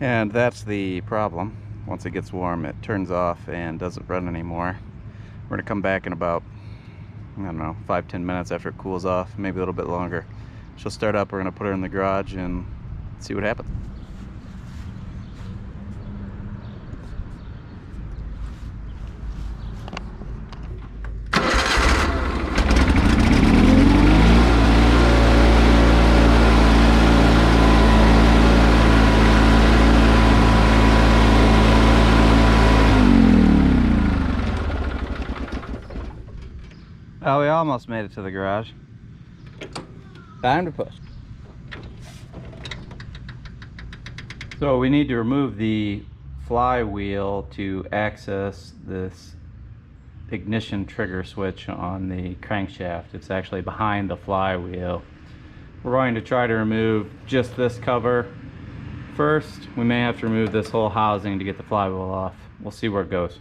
And that's the problem. Once it gets warm, it turns off and doesn't run anymore. We're gonna come back in about, I don't know, 5-10 minutes after it cools off, maybe a little bit longer. She'll start up, we're gonna put her in the garage and see what happens. Oh, we almost made it to the garage. Time to push. So we need to remove the flywheel to access this ignition trigger switch on the crankshaft. It's actually behind the flywheel. We're going to try to remove just this cover first. We may have to remove this whole housing to get the flywheel off. We'll see where it goes.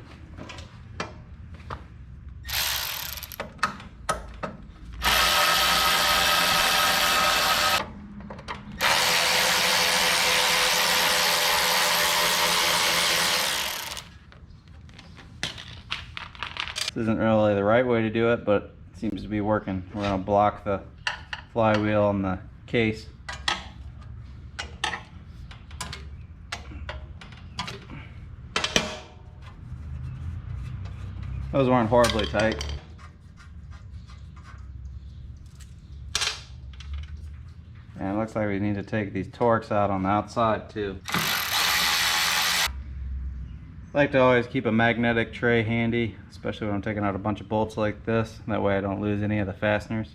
This isn't really the right way to do it, but it seems to be working. We're going to block the flywheel on the case. Those weren't horribly tight. And it looks like we need to take these Torx out on the outside too. I like to always keep a magnetic tray handy, especially when I'm taking out a bunch of bolts like this. That way I don't lose any of the fasteners.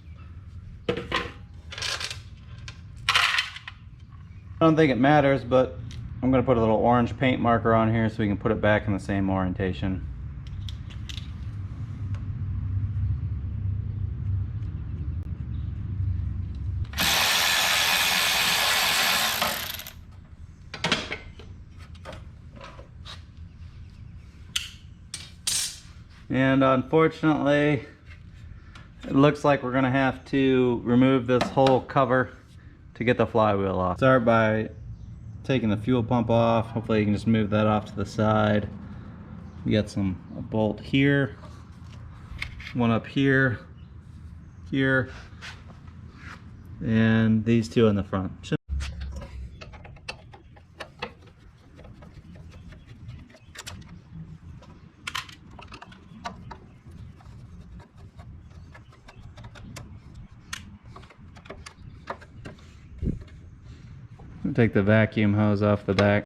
I don't think it matters, but I'm going to put a little orange paint marker on here so we can put it back in the same orientation. And unfortunately, it looks like we're gonna have to remove this whole cover to get the flywheel off. Start by taking the fuel pump off. Hopefully you can just move that off to the side. We got a bolt here, one up here, here, and these two in the front. Take the vacuum hose off the back.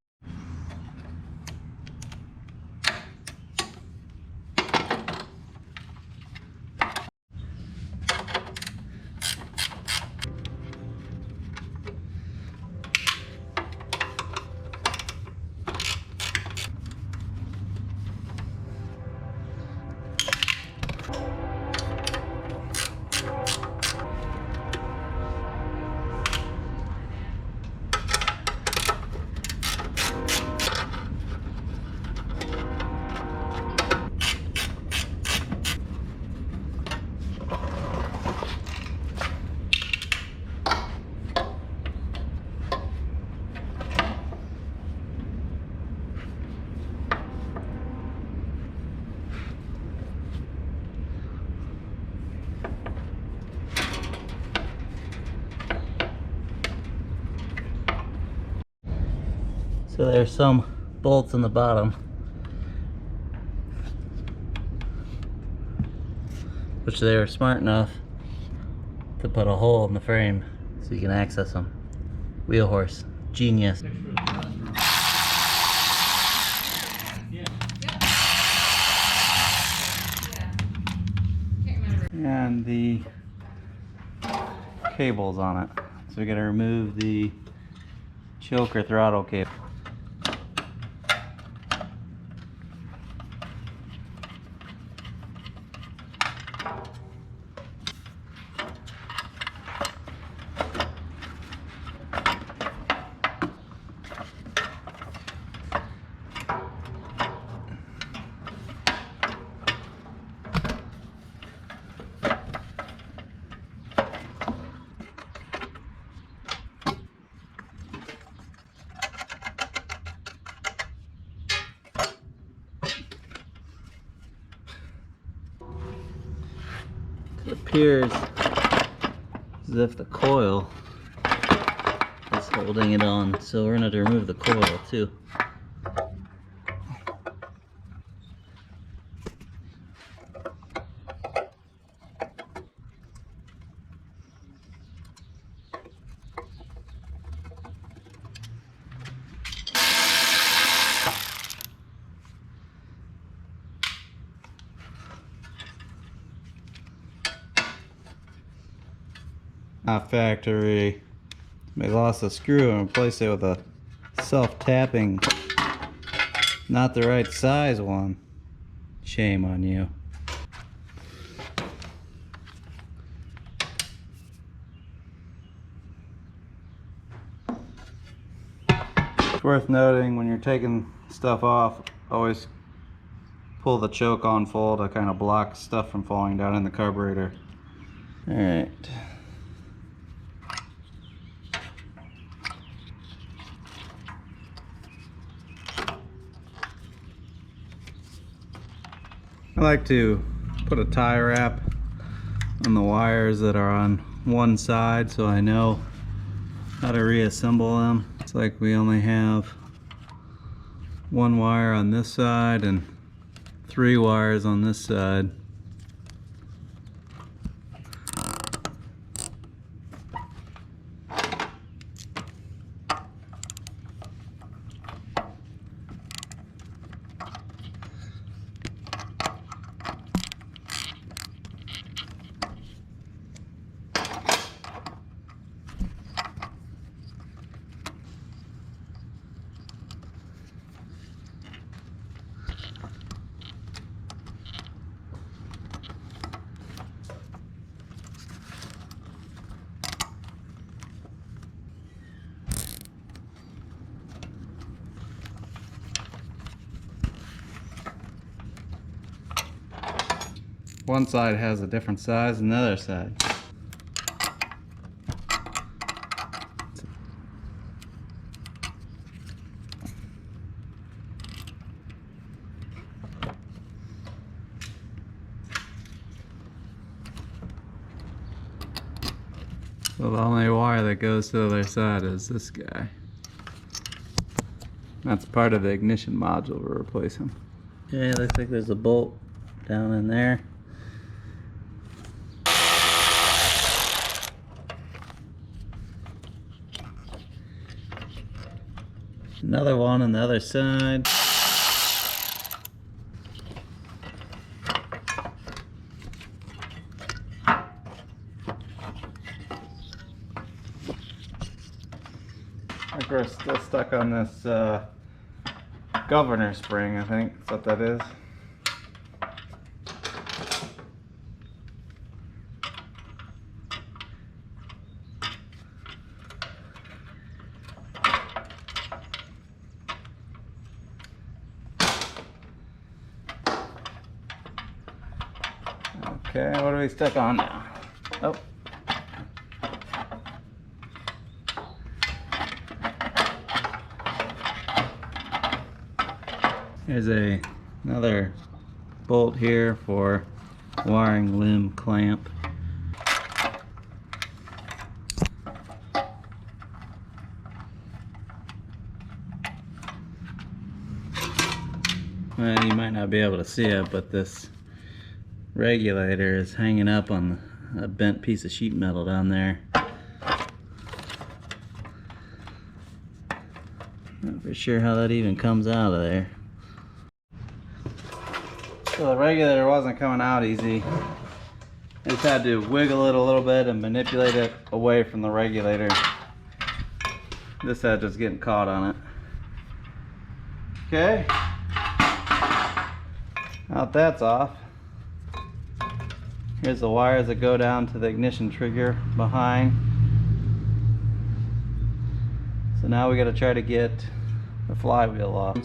So there's some bolts in the bottom, which they were smart enough to put a hole in the frame so you can access them. Wheelhorse, genius. And the cables on it. So we gotta remove the choke or throttle cable. It appears as if the coil is holding it on, so we're going to remove the coil too. Not factory. They lost a screw and replaced it with a self-tapping, not the right size one. Shame on you. It's worth noting when you're taking stuff off, always pull the choke on full to kind of block stuff from falling down in the carburetor. Alright. I like to put a tie wrap on the wires that are on one side so I know how to reassemble them. It's like we only have one wire on this side and 3 wires on this side. One side has a different size than the other side. So the only wire that goes to the other side is this guy. That's part of the ignition module we're replacing. Okay, looks like there's a bolt down in there. Another one on the other side. Of course, still stuck on this governor spring, I think that's what that is. Okay, what are we stuck on now? Oh. Here's another bolt here for wiring limb clamp. Well, you might not be able to see it, but this regulator is hanging up on a bent piece of sheet metal down there. Not for sure how that even comes out of there. So the regulator wasn't coming out easy. I just had to wiggle it a little bit and manipulate it away from the regulator. This head just getting caught on it. Okay. Now that that's off, here's the wires that go down to the ignition trigger behind. So now we got to try to get the flywheel off.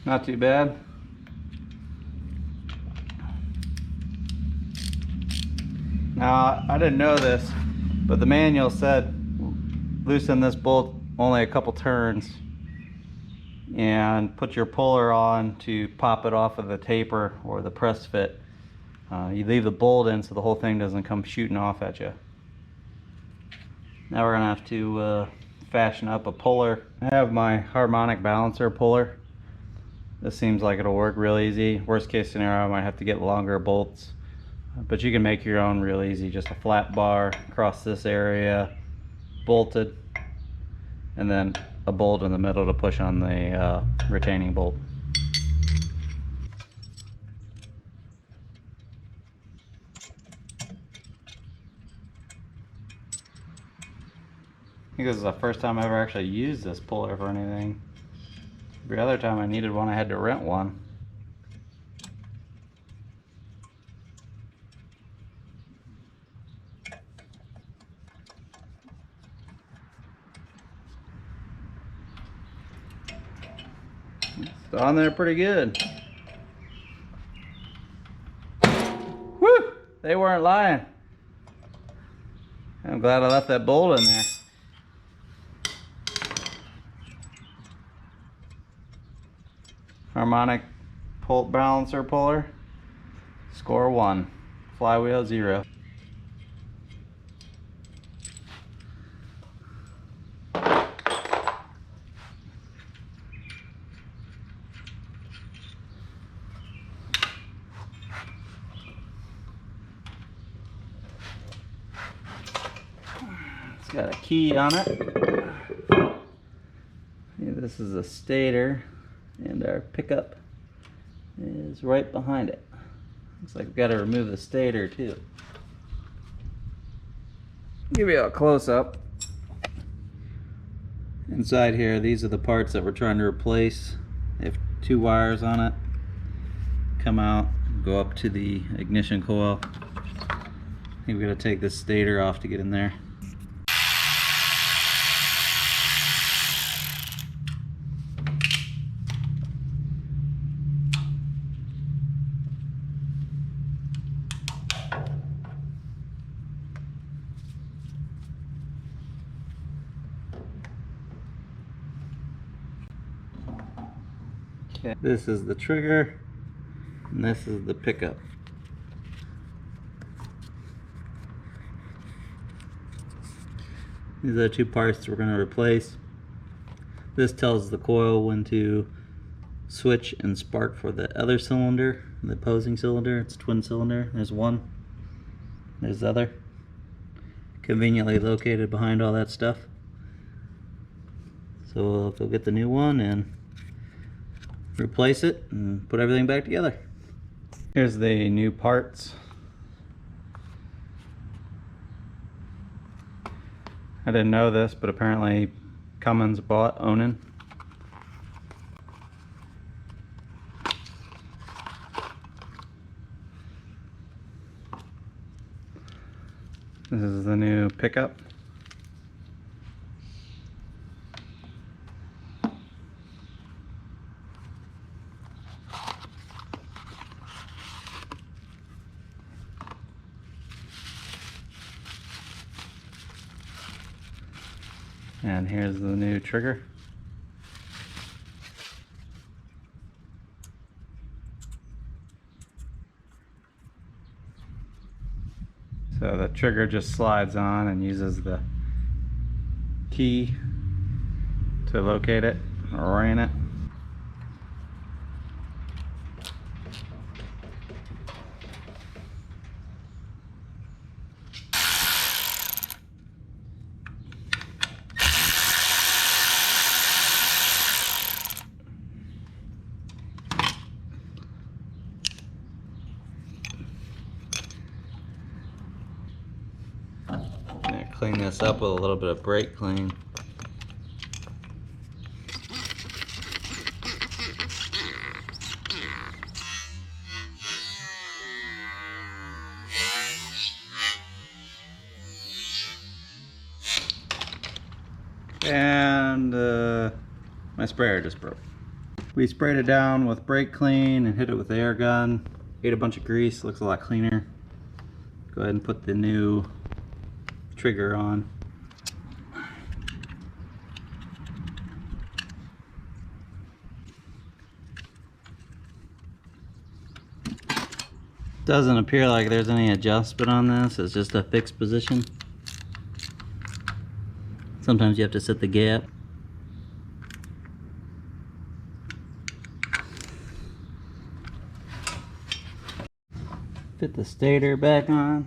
Not too bad. Now, I didn't know this, but the manual said loosen this bolt only a couple turns and put your puller on to pop it off of the taper or the press fit. You leave the bolt in so the whole thing doesn't come shooting off at you. Now we're gonna have to fashion up a puller. I have my harmonic balancer puller. This seems like it'll work real easy. Worst case scenario, I might have to get longer bolts, but you can make your own real easy. Just a flat bar across this area, bolted, and then a bolt in the middle to push on the retaining bolt. I think this is the first time I ever actually used this puller for anything. Every other time I needed one, I had to rent one. It's on there pretty good. Woo! They weren't lying. I'm glad I left that bolt in there. Harmonic bolt balancer puller, score 1, flywheel 0. It's got a key on it. This is a stator, and our pickup is right behind it. Looks like we've got to remove the stator too. Give you a close-up. Inside here, these are the parts that we're trying to replace. They have 2 wires on it. Come out, go up to the ignition coil. I think we're going to take this stator off to get in there. Okay. This is the trigger, and this is the pickup. These are the 2 parts we're going to replace. This tells the coil when to switch and spark for the other cylinder, the opposing cylinder. It's twin cylinder. There's one, there's the other. Conveniently located behind all that stuff. So we'll go get the new one and replace it and put everything back together. Here's the new parts. I didn't know this, but apparently Cummins bought Onan. This is the new pickup. And here's the new trigger. So the trigger just slides on and uses the key to locate it or orient it. Clean this up with a little bit of brake clean. And my sprayer just broke. We sprayed it down with brake clean and hit it with the air gun. Ate a bunch of grease, looks a lot cleaner. Go ahead and put the new trigger on. Doesn't appear like there's any adjustment on this. It's just a fixed position. Sometimes you have to set the gap. Fit the stator back on.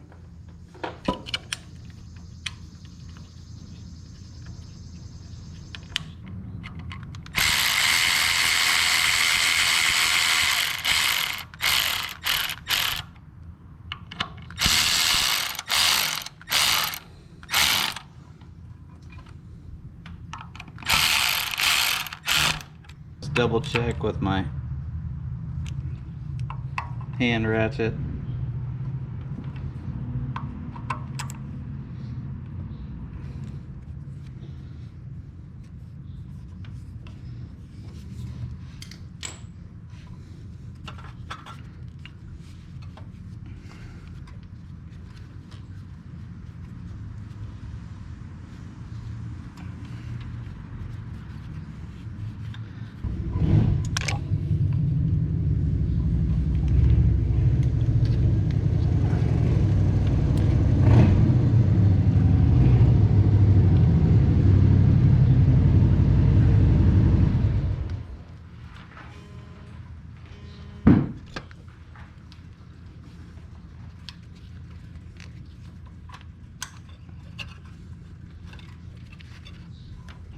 Just double check with my hand ratchet.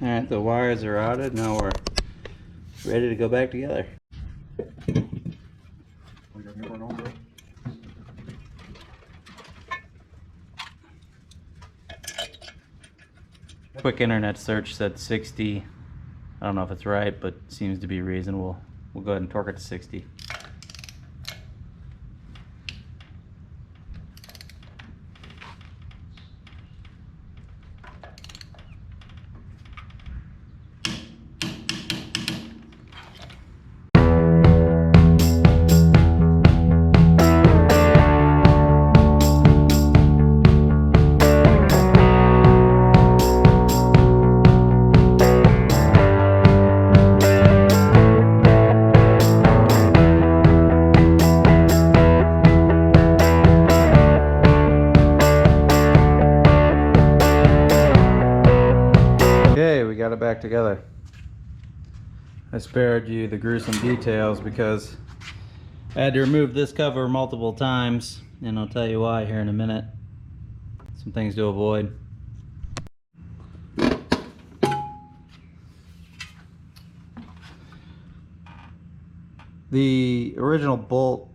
Alright, the wires are routed. Now we're ready to go back together. Quick internet search said 60. I don't know if it's right, but seems to be reasonable. We'll go ahead and torque it to 60. Got it back together. I spared you the gruesome details because I had to remove this cover multiple times, and I'll tell you why here in a minute. Some things to avoid. The original bolt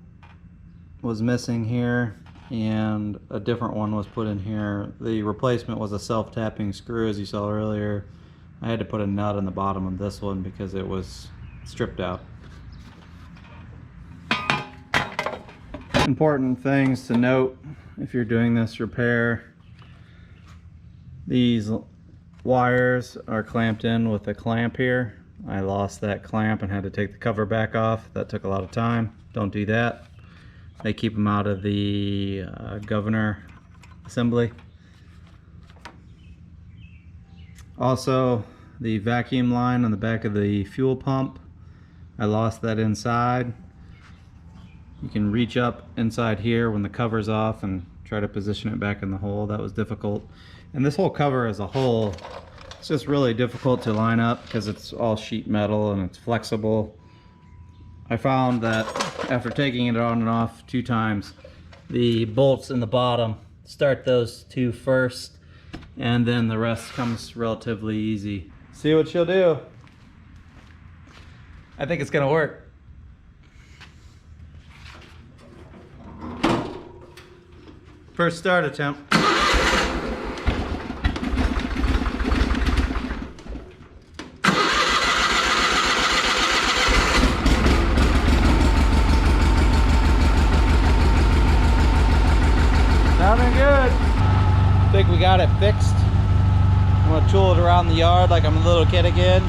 was missing here and a different one was put in here. The replacement was a self-tapping screw, as you saw earlier. I had to put a nut on the bottom of this one because it was stripped out. Important things to note if you're doing this repair: these wires are clamped in with a clamp here. I lost that clamp and had to take the cover back off. That took a lot of time. Don't do that. They keep them out of the governor assembly. Also, the vacuum line on the back of the fuel pump, I lost that inside. You can reach up inside here when the cover's off and try to position it back in the hole. That was difficult. And this whole cover as a whole, it's just really difficult to line up because it's all sheet metal and it's flexible. I found that after taking it on and off 2 times, the bolts in the bottom, start those 2 first, and then the rest comes relatively easy. See what she'll do. I think it's gonna work. First start attempt. Sounding good. I think we got it fixed. I'm gonna tool it around the yard like I'm a little kid again.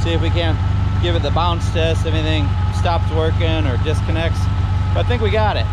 See if we can give it the bounce test, if anything stops working or disconnects. But I think we got it.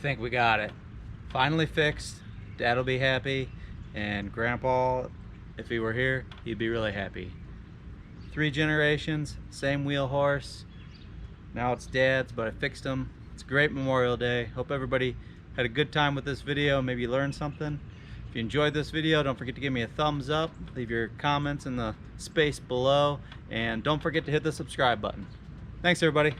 think we got it. Finally fixed. Dad will be happy, and Grandpa, if he were here, he'd be really happy. 3 generations, same wheel horse. Now it's Dad's, but I fixed him. It's a great Memorial Day. Hope everybody had a good time with this video. Maybe you learned something. If you enjoyed this video, don't forget to give me a thumbs up. Leave your comments in the space below, and don't forget to hit the subscribe button. Thanks, everybody.